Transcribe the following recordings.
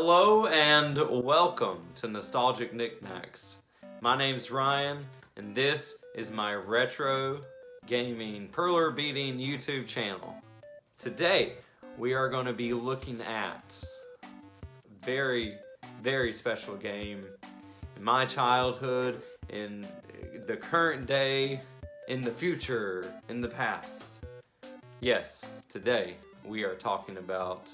Hello and welcome to Nostalgic Nick-Nacks. My name's Ryan, and this is my retro gaming perler beating YouTube channel. Today, we are going to be looking at a very, very special game in my childhood, in the current day, in the future, in the past. Yes, today we are talking about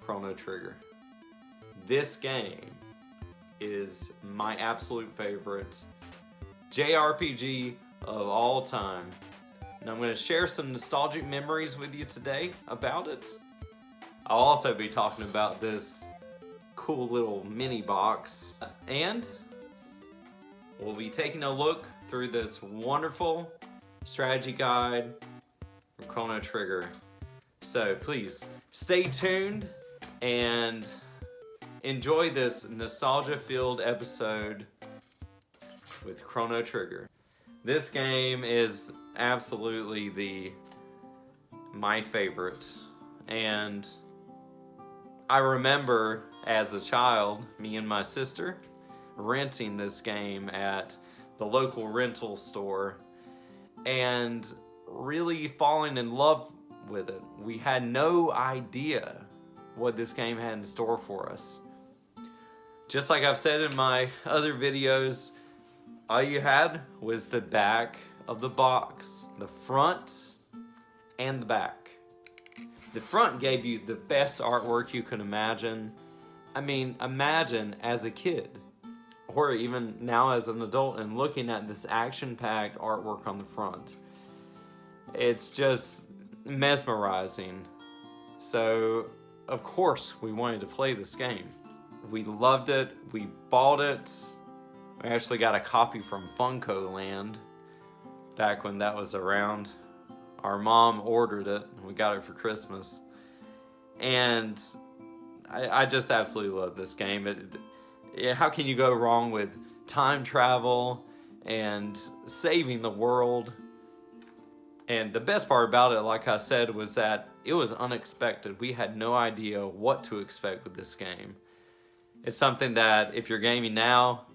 Chrono Trigger. This game is my absolute favorite JRPG of all time. And I'm going to share some nostalgic memories with you today about it. I'll also be talking about this cool little mini box. And we'll be taking a look through this wonderful strategy guide from Chrono Trigger. So please stay tuned and enjoy this nostalgia-filled episode with Chrono Trigger. This game is absolutely my favorite, and I remember as a child, me and my sister renting this game at the local rental store and really falling in love with it. We had no idea what this game had in store for us. Just like I've said in my other videos, all you had was the back of the box, the front and the back. The front gave you the best artwork you could imagine. I mean, imagine as a kid, or even now as an adult, and looking at this action-packed artwork on the front. It's just mesmerizing. So, of course, we wanted to play this game. We loved it. We bought it. We actually got a copy from Funko Land back when that was around. Our mom ordered it, and we got it for Christmas. And I just absolutely love this game. How can you go wrong with time travel and saving the world? And the best part about it, like I said, was that it was unexpected. We had no idea what to expect with this game. It's something that if you're gaming now,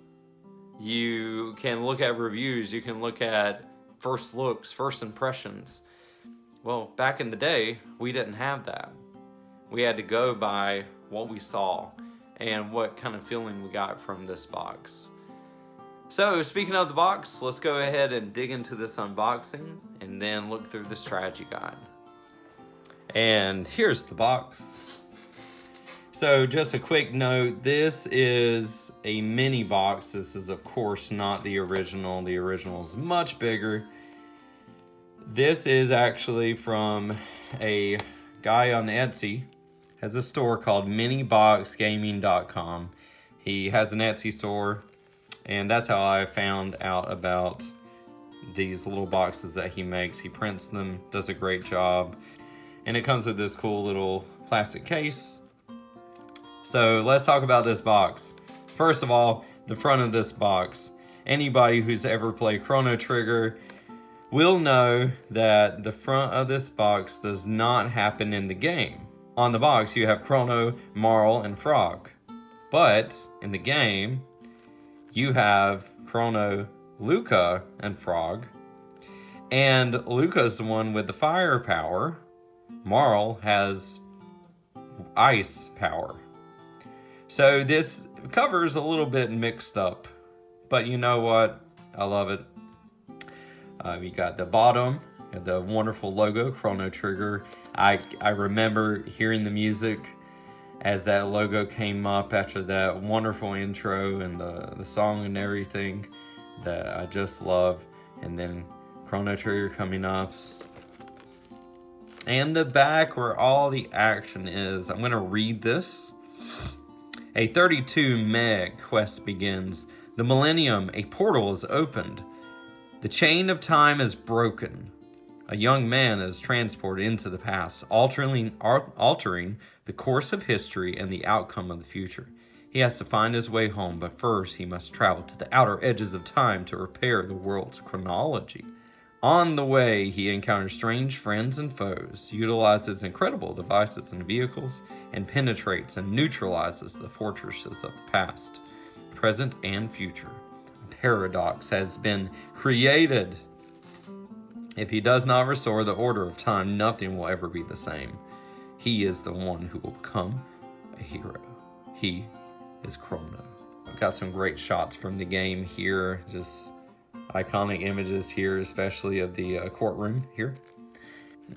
you can look at reviews, you can look at first looks, first impressions. Well, back in the day, we didn't have that. We had to go by what we saw and what kind of feeling we got from this box. So, speaking of the box, let's go ahead and dig into this unboxing and then look through the strategy guide. And here's the box. So, just a quick note, this is a mini box. This is, of course, not the original. The original is much bigger. This is actually from a guy on Etsy. Has a store called miniboxgaming.com. He has an Etsy store, and that's how I found out about these little boxes that he makes. He prints them, does a great job, and it comes with this cool little plastic case. So let's talk about this box. First of all, the front of this box. Anybody who's ever played Chrono Trigger will know that the front of this box does not happen in the game. On the box, you have Chrono, Marl, and Frog. But in the game, you have Chrono, Luca, and Frog. And Luca's the one with the fire power. Marl has ice power. So this cover is a little bit mixed up. But you know what? I love it. You got the bottom, the wonderful logo, Chrono Trigger. I remember hearing the music as that logo came up after that wonderful intro and the song and everything that I just love. And then Chrono Trigger coming up. And the back where all the action is. I'm going to read this. A 32 meg quest begins. The millennium, a portal is opened. The chain of time is broken. A young man is transported into the past, altering the course of history and the outcome of the future. He has to find his way home, but first he must travel to the outer edges of time to repair the world's chronology. On the way, he encounters strange friends and foes, utilizes incredible devices and vehicles, and penetrates and neutralizes the fortresses of the past, present, and future. A paradox has been created. If he does not restore the order of time, nothing will ever be the same. He is the one who will become a hero. He is Chrono. I've got some great shots from the game here, just iconic images here, especially of the courtroom here.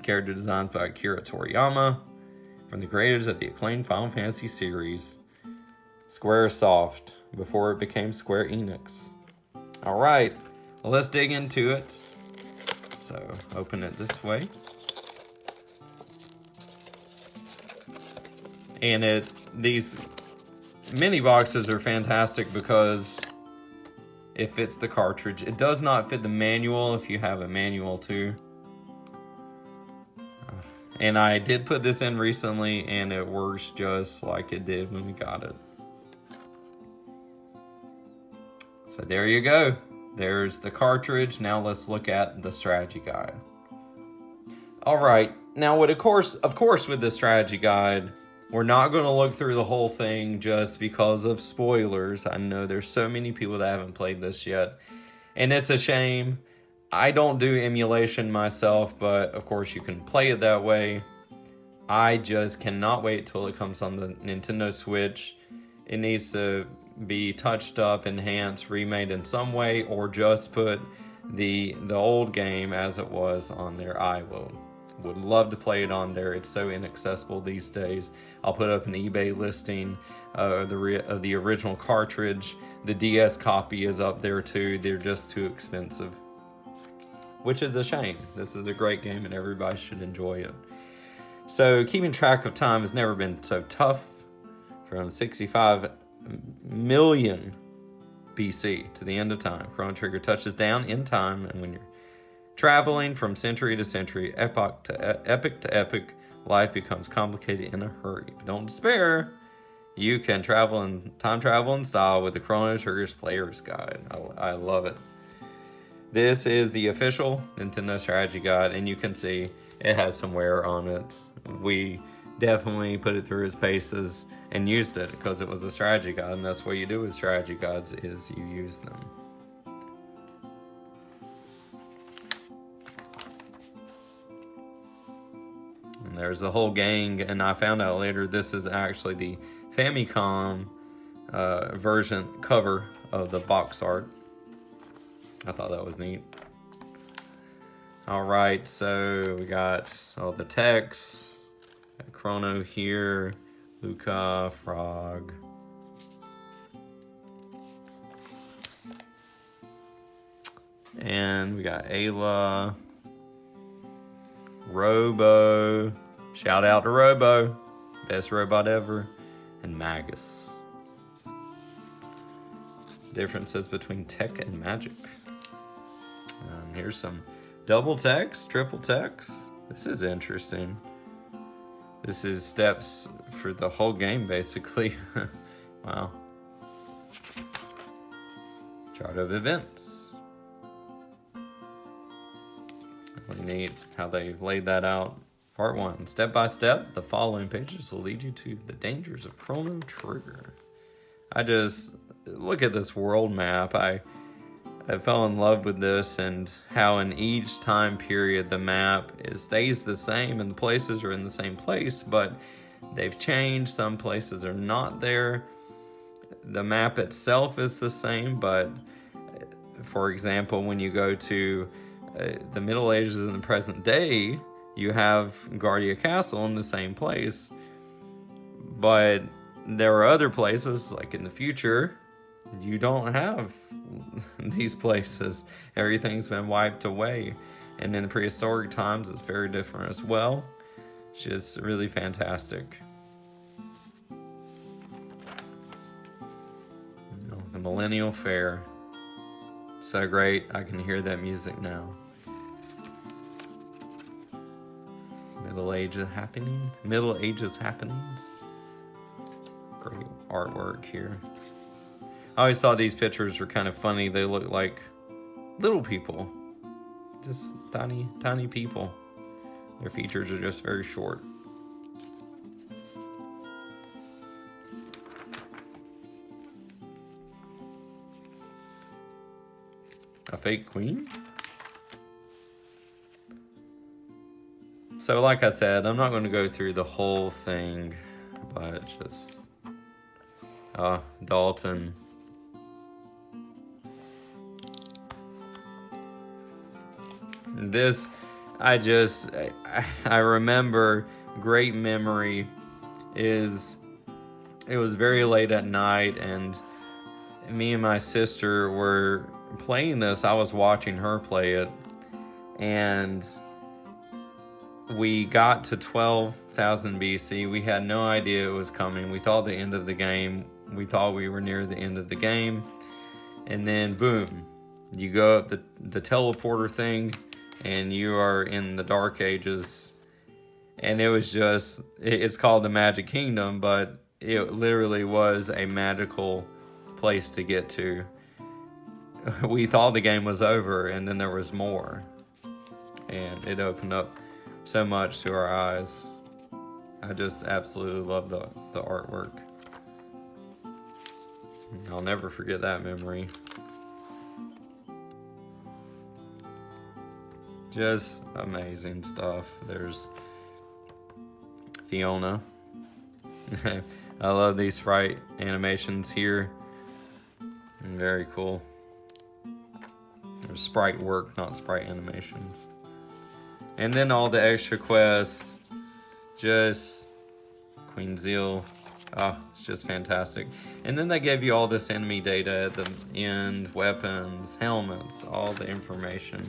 Character designs by Akira Toriyama, from the creators of the acclaimed Final Fantasy series, Squaresoft, before it became Square Enix. All right, well, let's dig into it. So open it this way. And these mini boxes are fantastic because it fits the cartridge. It does not fit the manual if you have a manual too. And I did put this in recently and it works just like it did when we got it. So there you go. There's the cartridge. Now let's look at the strategy guide. All right. Now, of course, with the strategy guide, we're not going to look through the whole thing just because of spoilers. I know there's so many people that haven't played this yet, and it's a shame. I don't do emulation myself, but of course you can play it that way. I just cannot wait till it comes on the Nintendo Switch. It needs to be touched up, enhanced, remade in some way, or just put the old game as it was on there. I would love to play it on there. It's so inaccessible these days. I'll put up an eBay listing of the original cartridge. The DS copy is up there too. They're just too expensive, which is a shame. This is a great game and everybody should enjoy it. So keeping track of time has never been so tough. From 65 million BC to the end of time, Chrono Trigger touches down in time, and when you're traveling from century to century, epoch to epoch, life becomes complicated in a hurry. But don't despair. You can time travel in style with the Chrono Trigger's Player's Guide. I love it. This is the official Nintendo strategy guide, and you can see it has some wear on it. We definitely put it through its paces and used it because it was a strategy guide, and that's what you do with strategy guides is you use them. And there's the whole gang, and I found out later this is actually the Famicom version cover of the box art. I thought that was neat. All right, so we got all the text. Got Chrono here, Luca, Frog. And we got Ayla, Robo. Shout out to Robo, best robot ever, and Magus. Differences between tech and magic. Here's some double text, triple text. This is interesting. This is steps for the whole game, basically. Wow. Chart of events. Really neat how they laid that out. Part 1. Step by step, the following pages will lead you to the dangers of Chrono Trigger. I just look at this world map. I fell in love with this and how in each time period the map stays the same and the places are in the same place, but they've changed. Some places are not there. The map itself is the same, but for example, when you go to the Middle Ages in the present day, you have Guardia Castle in the same place, but there are other places, like in the future, you don't have these places. Everything's been wiped away. And in the prehistoric times, it's very different as well. It's just really fantastic. The Millennial Fair. So great, I can hear that music now. Middle Ages happenings. Great artwork here. I always thought these pictures were kind of funny. They look like little people. just tiny, tiny people. Their features are just very short. A fake queen? So like I said, I'm not going to go through the whole thing, but just Dalton. This, I remember, great memory is, it was very late at night and me and my sister were playing this. I was watching her play it, and we got to 12,000 BC. We had no idea it was coming. We thought the end of the game. We thought we were near the end of the game. And then boom, you go up the teleporter thing and you are in the Dark Ages. And it was just, it's called the Magic Kingdom, but it literally was a magical place to get to. We thought the game was over, and then there was more. And it opened up so much to our eyes. I just absolutely love the artwork. I'll never forget that memory. Just amazing stuff. There's Fiona. I love these sprite animations here. Very cool. There's sprite work, not sprite animations. And then all the extra quests, just Queen Zeal. Oh, it's just fantastic. And then they gave you all this enemy data at the end, weapons, helmets, all the information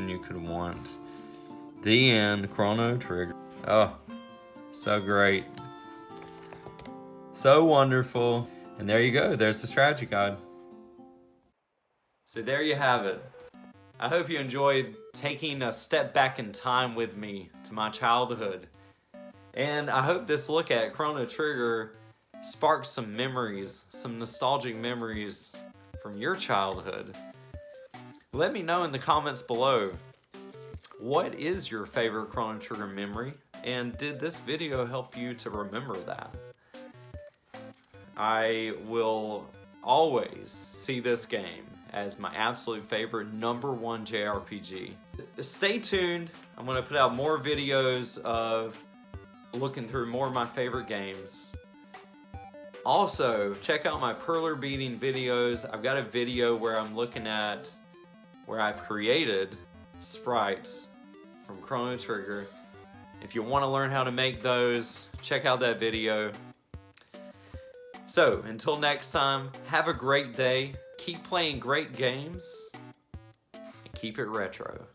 you could want. The end, Chrono Trigger. Oh, so great. So wonderful. And there you go, there's the strategy guide. So there you have it. I hope you enjoyed taking a step back in time with me to my childhood. And I hope this look at Chrono Trigger sparked some memories, some nostalgic memories from your childhood. Let me know in the comments below, what is your favorite Chrono Trigger memory? And did this video help you to remember that? I will always see this game as my absolute favorite #1 JRPG. Stay tuned. I'm going to put out more videos of looking through more of my favorite games. Also, check out my perler beating videos. I've got a video where I'm looking at where I've created sprites from Chrono Trigger. If you want to learn how to make those, check out that video. So, until next time, have a great day. Keep playing great games, and keep it retro.